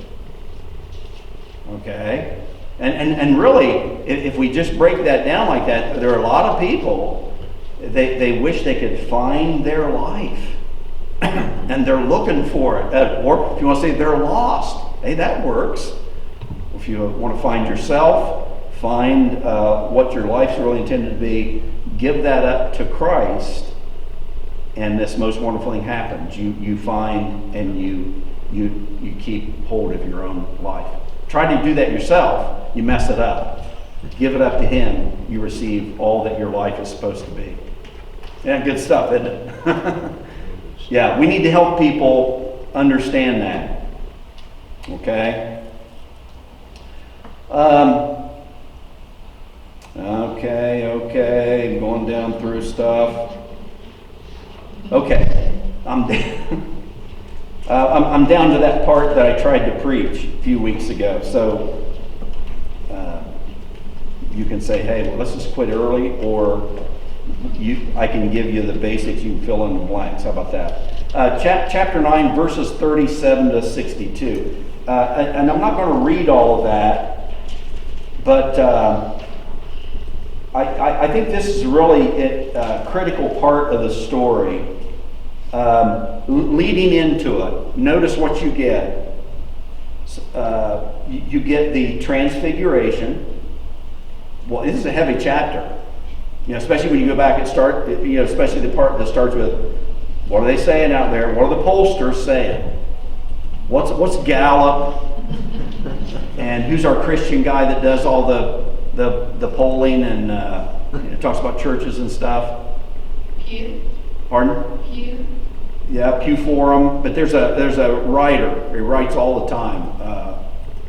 Okay? And really, if we just break that down like that, there are a lot of people, they wish they could find their life. And they're looking for it. Or if you want to say they're lost, hey, that works. If you want to find yourself, find what your life's really intended to be, give that up to Christ, and this most wonderful thing happens. You find and you keep hold of your own life. Try to do that yourself, you mess it up. Give it up to Him, you receive all that your life is supposed to be. Yeah, good stuff, isn't it? Yeah, we need to help people understand that. Okay? Okay, going down through stuff. Okay, I'm down to that part that I tried to preach a few weeks ago. So you can say, hey, well, let's just quit early, or I can give you the basics. You can fill in the blanks. How about that? Chapter 9, verses 37 to 62. And I'm not going to read all of that, but I think this is really a critical part of the story. Leading into it, notice what you get. You get the transfiguration. Well, this is a heavy chapter. especially when you go back and start, especially the part that starts with, what are they saying out there? What are the pollsters saying? What's Gallup? And who's our Christian guy that does all the polling and talks about churches and stuff? Pew, Pardon? Pew. Yeah, Pew Forum. But there's a writer. He writes all the time.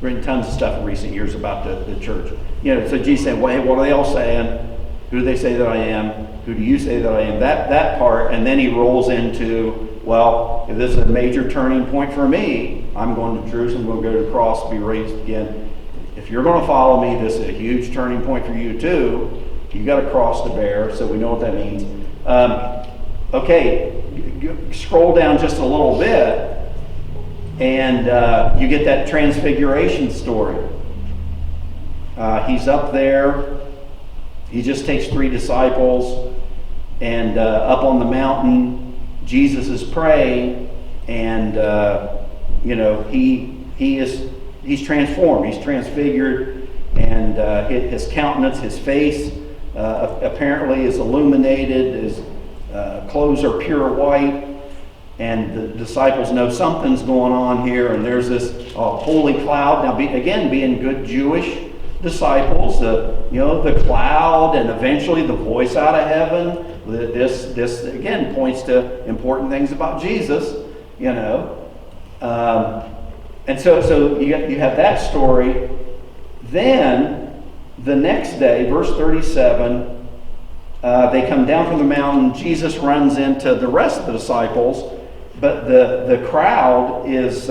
Written tons of stuff in recent years about the church. So Jesus saying, well, hey, what are they all saying? Who do they say that I am? Who do you say that I am? That part, and then he rolls into, well, if this is a major turning point for me, I'm going to Jerusalem, we'll go to the cross, be raised again. If you're going to follow me, this is a huge turning point for you too. You've got a cross to bear, so we know what that means. Okay, scroll down just a little bit, and you get that transfiguration story. He's up there. He just takes 3 disciples, and up on the mountain, Jesus is praying, and he's transformed. He's transfigured, and his countenance, his face, apparently is illuminated. His clothes are pure white, and the disciples know something's going on here. And there's this holy cloud. Now, being good Jewish disciples, the cloud, and eventually the voice out of heaven. This again points to important things about Jesus, and so you have that story. Then the next day, verse 37, they come down from the mountain. Jesus runs into the rest of the disciples, but the crowd is.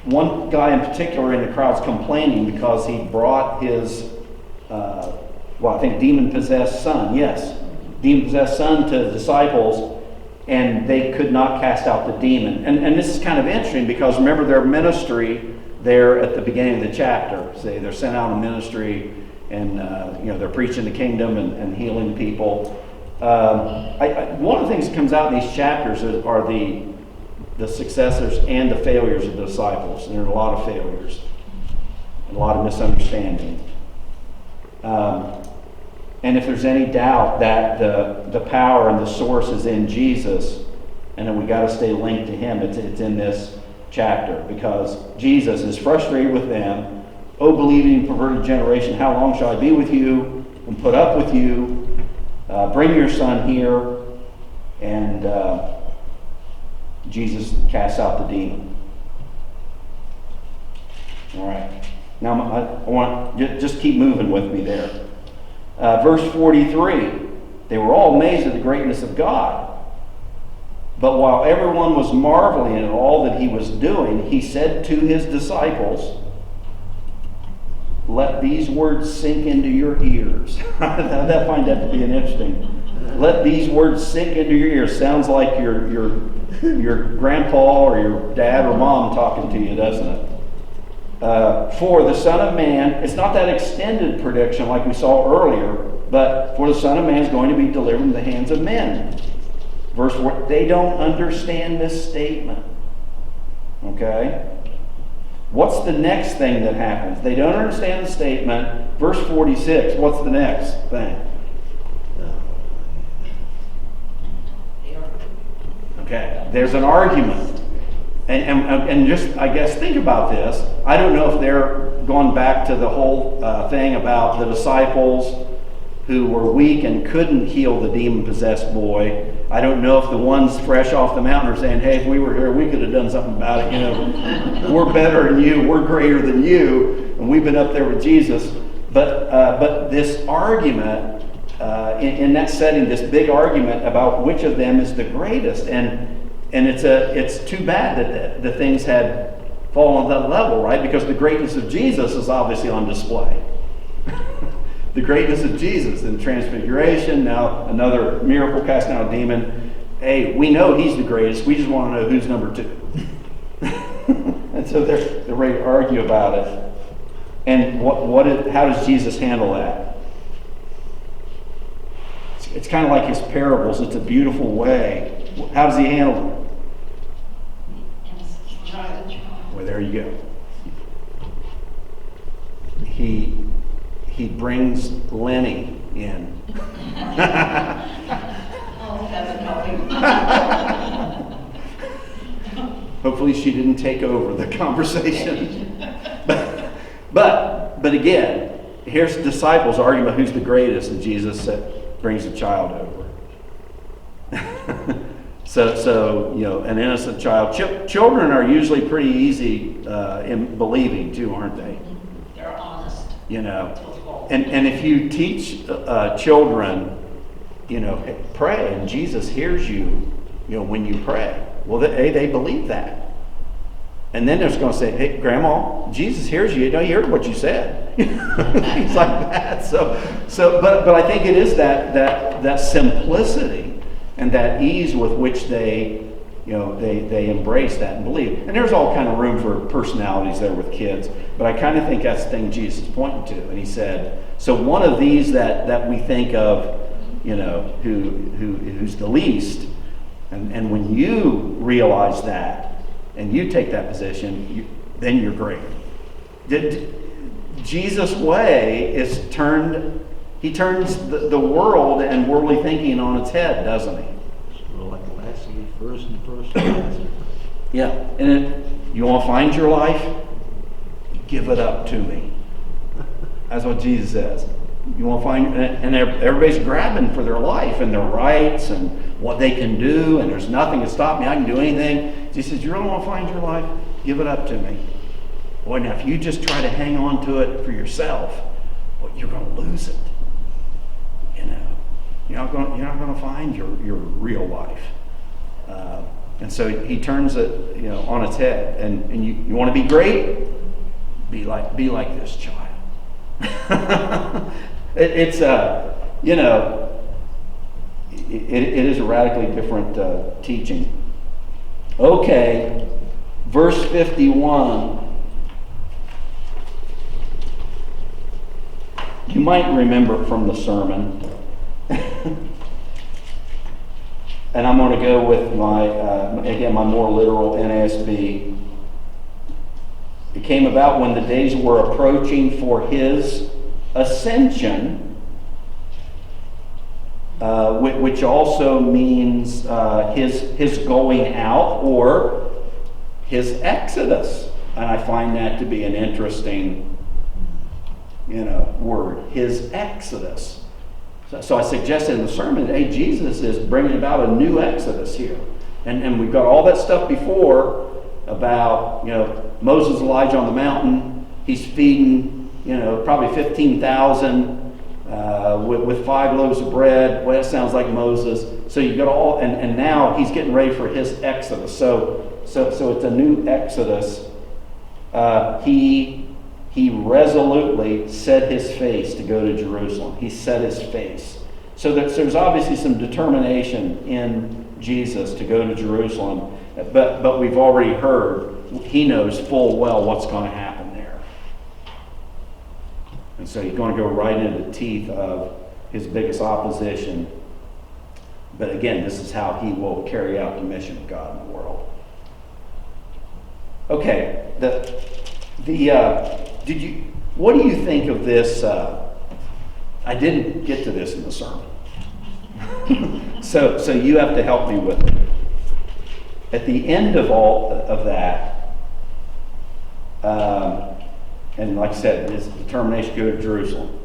One guy in particular in the crowd's complaining because he brought his, I think demon-possessed son, demon-possessed son to the disciples, and they could not cast out the demon. And this is kind of interesting because remember their ministry there at the beginning of the chapter. Say they're sent out in ministry, and they're preaching the kingdom and healing people. One of the things that comes out in these chapters are the successors and the failures of the disciples. And there are a lot of failures, and a lot of misunderstanding. And if there's any doubt that the power and the source is in Jesus, and then we got to stay linked to Him, it's in this chapter, because Jesus is frustrated with them. Oh, believing perverted generation, how long shall I be with you and put up with you? Bring your son here. And Jesus casts out the demon. All right. Now I want just keep moving with me there. Verse 43. They were all amazed at the greatness of God. But while everyone was marveling at all that He was doing, He said to His disciples, let these words sink into your ears. I find that to be an interesting. Let these words sink into your ears. Sounds like your grandpa or your dad or mom talking to you, doesn't it? For the Son of Man, it's not that extended prediction like we saw earlier, but for the Son of Man is going to be delivered in the hands of men. Verse 4, they don't understand this statement. Okay? What's the next thing that happens? They don't understand the statement. Verse 46, what's the next thing? Okay, there's an argument. And just, I guess, think about this. I don't know if they're going back to the whole thing about the disciples who were weak and couldn't heal the demon-possessed boy. I don't know if the ones fresh off the mountain are saying, hey, if we were here, we could have done something about it. We're better than you. We're greater than you. And we've been up there with Jesus. But this argument, in that setting, this big argument about which of them is the greatest. And it's too bad that the things had fallen on that level, right? Because the greatness of Jesus is obviously on display. The greatness of Jesus in Transfiguration, now another miracle casting out a demon. Hey, we know He's the greatest. We just want to know who's number 2. And so they're ready to argue about it. And how does Jesus handle that? It's kind of like His parables. It's a beautiful way. How does He handle them? Well, there you go. He he brings Lenny in. Oh, heaven help him. Hopefully she didn't take over the conversation. But again, here's the disciples arguing about who's the greatest, and Jesus brings a child over. So an innocent child. Children are usually pretty easy in believing too, aren't they? They're honest. And if you teach children, pray, and Jesus hears you, when you pray. Well, they believe that. And then they're just going to say, hey, Grandma, Jesus hears you. He heard what you said. Things like that. But I think it is that simplicity and that ease with which they embrace that and believe. And there's all kind of room for personalities there with kids. But I kind of think that's the thing Jesus is pointing to. And he said, so one of these that we think of, who's the least, and when you realize that, and you take that position, then you're great. Jesus' way is he turns the world and worldly thinking on its head, doesn't he? Sort of like last to be first and first to last. Yeah, and you want to find your life? Give it up to me. That's what Jesus says. You want to find, and everybody's grabbing for their life and their rights and what they can do, and there's nothing to stop me. I can do anything. He says, you really want to find your life? Give it up to me. Boy, now if you just try to hang on to it for yourself, well, you're going to lose it. You're not going to find your real life. And so he turns it, on its head. And you want to be great? Be like this child. It is a radically different teaching. Okay, verse 51. You might remember from the sermon. And I'm going to go with my more literal NASB. It came about when the days were approaching for his ascension, which also means his going out or his exodus. And I find that to be an interesting, word, his exodus. So I suggested in the sermon, hey, Jesus is bringing about a new exodus here. And we've got all that stuff before about, Moses, Elijah on the mountain. He's feeding, probably 15,000 with 5 loaves of bread. Well, that sounds like Moses. So you've got all, and now he's getting ready for his exodus. So it's a new exodus. He resolutely set his face to go to Jerusalem. He set his face. So there's obviously some determination in Jesus to go to Jerusalem, but we've already heard he knows full well what's going to happen there. And so he's going to go right into the teeth of his biggest opposition. But again, this is how he will carry out the mission of God in the world. Okay, what do you think of this? I didn't get to this in the sermon. So you have to help me with it. At the end of all of that, and like I said, his determination to go to Jerusalem,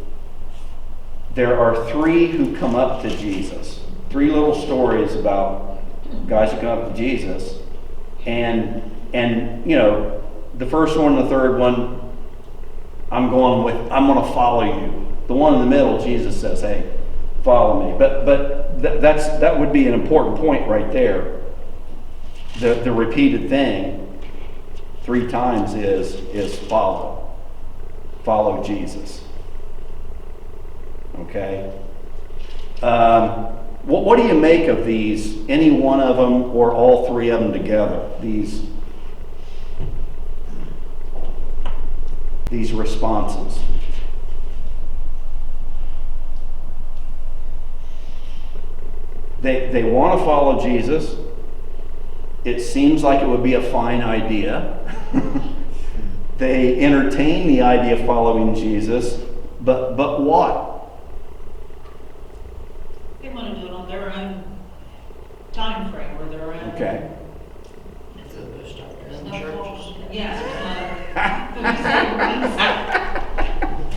there are 3 who come up to Jesus. 3 little stories about guys who come up to Jesus. And the first one and the third one, I'm going to follow you. The one in the middle, Jesus says, hey, follow me. But that would be an important point right there. The repeated thing 3 times is follow Jesus. Okay. What do you make of these? Any one of them or all 3 of them together? These responses. They want to follow Jesus. It seems like it would be a fine idea. They entertain the idea of following Jesus, But what? They want to do it on their own time frame or their own. Okay. It's a bush doctor There's in no churches. fault. Yes,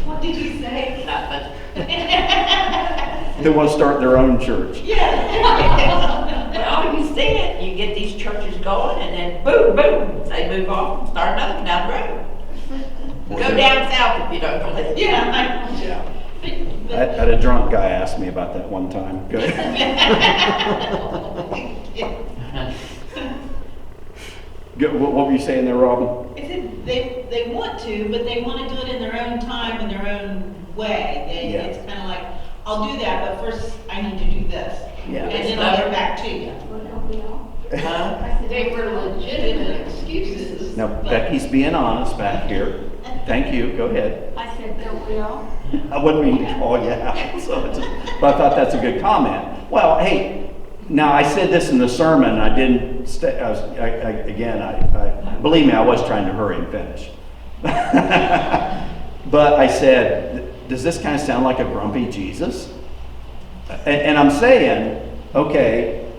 what did you say? Nothing. They want to start their own church. Yeah. Well, you see it, you get these churches going and then boom, boom, they move off and start another one down the road. Go down south if you don't believe. Yeah. I had a drunk guy ask me about that one time. Go ahead. What were you saying there, Robin? I said they want to, but they want to do it in their own time, in their own way. Yeah. It's kind of like, I'll do that, but first I need to do this. Yeah. And then I'll get back to you. They were legitimate excuses. Now, But- Becky's being honest back here. Thank you. Go ahead. I said, don't we all? I wouldn't mean to call you out, but I thought that's a good comment. Well, hey, now I said this in the sermon. I didn't. Believe me, I was trying to hurry and finish. But I said, does this kind of sound like a grumpy Jesus? And I'm saying, okay,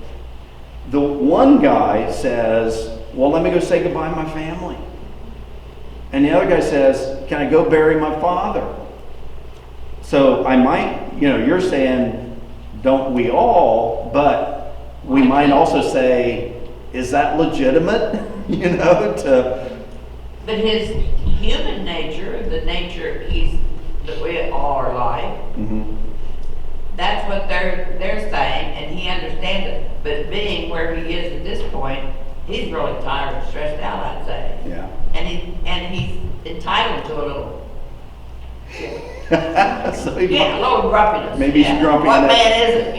the one guy says, well, let me go say goodbye to my family. And the other guy says, can I go bury my father? So I might, you're saying, don't we all, but we might also say, is that legitimate? But his human nature, the nature that we all are like, Mhm. that's what they're saying, and he understands it. But being where he is at this point, he's really tired and stressed out, I'd say. Yeah. And he's entitled to a little, So he a little grumpiness. Maybe he's grumpy What enough. man isn't,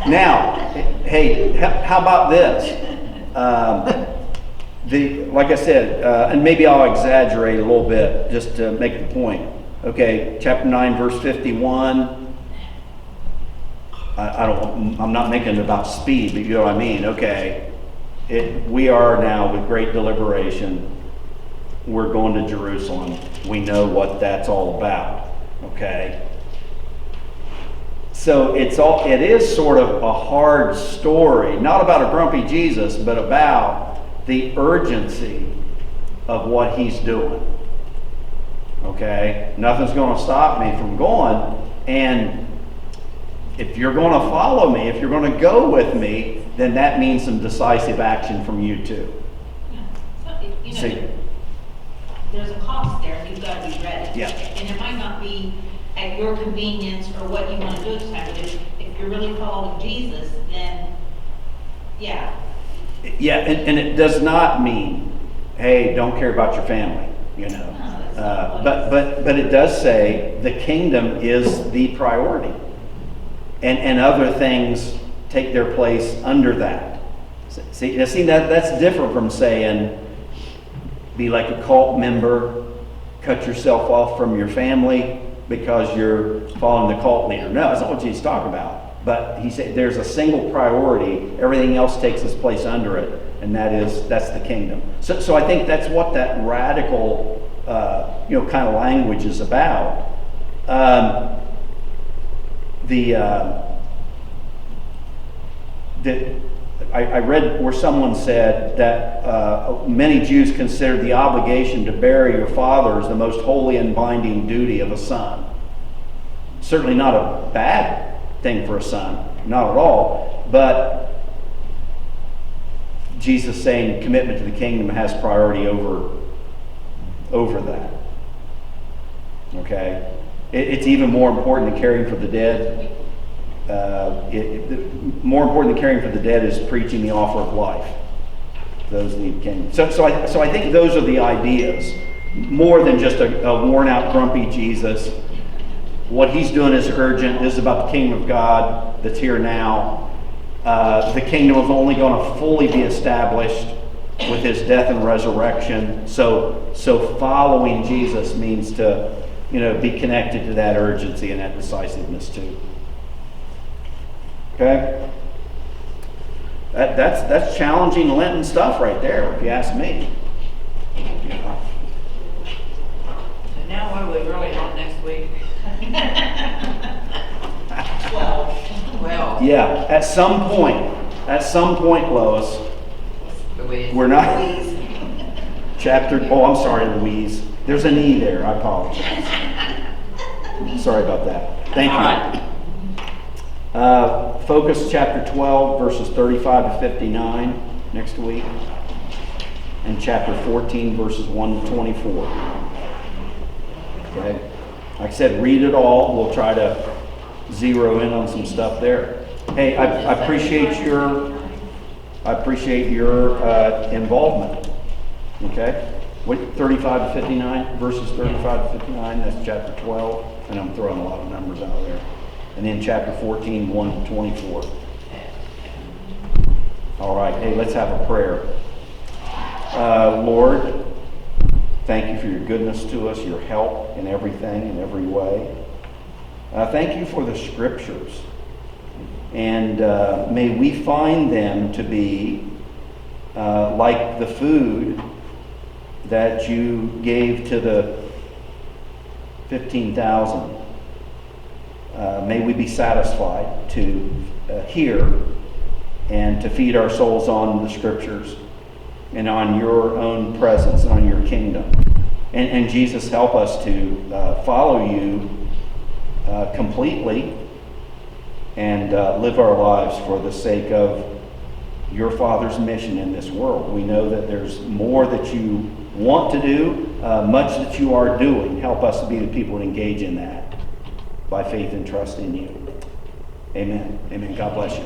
Now, hey, how about this? Like I said, and maybe I'll exaggerate a little bit just to make the point. Okay, chapter 9, verse 51. I'm not making it about speed, but you know what I mean. Okay, we are now with great deliberation. We're going to Jerusalem. We know what that's all about. Okay. So it is sort of a hard story, not about a grumpy Jesus, but about the urgency of what he's doing. Okay? Nothing's going to stop me from going. And if you're going to follow me, if you're going to go with me, then that means some decisive action from you too. So, See. there's a cost there, and you've got to be ready. Yeah. And it might not be at your convenience or what you want to do at the time, but if you're really following Jesus, then, yeah. Yeah, and it does not mean, hey, don't care about your family, No, that's not what but it does say the kingdom is the priority, and other things take their place under that. See that's different from saying, be like a cult member, cut yourself off from your family because you're following the cult leader. No, that's not what Jesus talked about. But he said there's a single priority. Everything else takes its place under it, and that's the kingdom. So I think that's what that radical, kind of language is about. I read where someone said that many Jews considered the obligation to bury your father as the most holy and binding duty of a son. Certainly not a bad thing for a son, not at all, but Jesus saying commitment to the kingdom has priority over that. Okay? It's even more important than caring for the dead. More important than caring for the dead is preaching the offer of life. Those need kingdom. So I think those are the ideas. More than just a worn out, grumpy Jesus. What he's doing is urgent. This is about the kingdom of God that's here now. The kingdom is only going to fully be established with his death and resurrection. So following Jesus means to, be connected to that urgency and that decisiveness too. Okay? That's challenging Lenten stuff right there, if you ask me. week? 12. Well, Yeah, at some point, Lois, Louise. we're not, I'm sorry, Louise. There's an E there, I apologize. Sorry about that. Thank All you. right. Focus chapter 12, verses 35 to 59 next week. And chapter 14, verses 1 to 24. Okay? Like I said, read it all. We'll try to zero in on some stuff there. Hey, I appreciate your involvement. Okay? What, 35 to 59, verses 35 to 59, that's chapter 12. And I'm throwing a lot of numbers out there. And then chapter 14, 1 to 24. All right, hey, let's have a prayer. Lord, thank you for your goodness to us, your help in everything, in every way. Thank you for the scriptures. And may we find them to be like the food that you gave to the 15,000. May we be satisfied to hear and to feed our souls on the scriptures and on your own presence and on your kingdom. And Jesus, help us to follow you completely and live our lives for the sake of your Father's mission in this world. We know that there's more that you want to do, much that you are doing. Help us to be the people that engage in that by faith and trust in you. Amen. Amen. God bless you.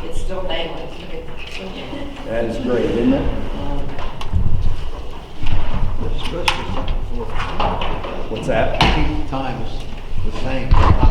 It's still daylight. That is great, isn't it? Especially for What's that? keep times the same.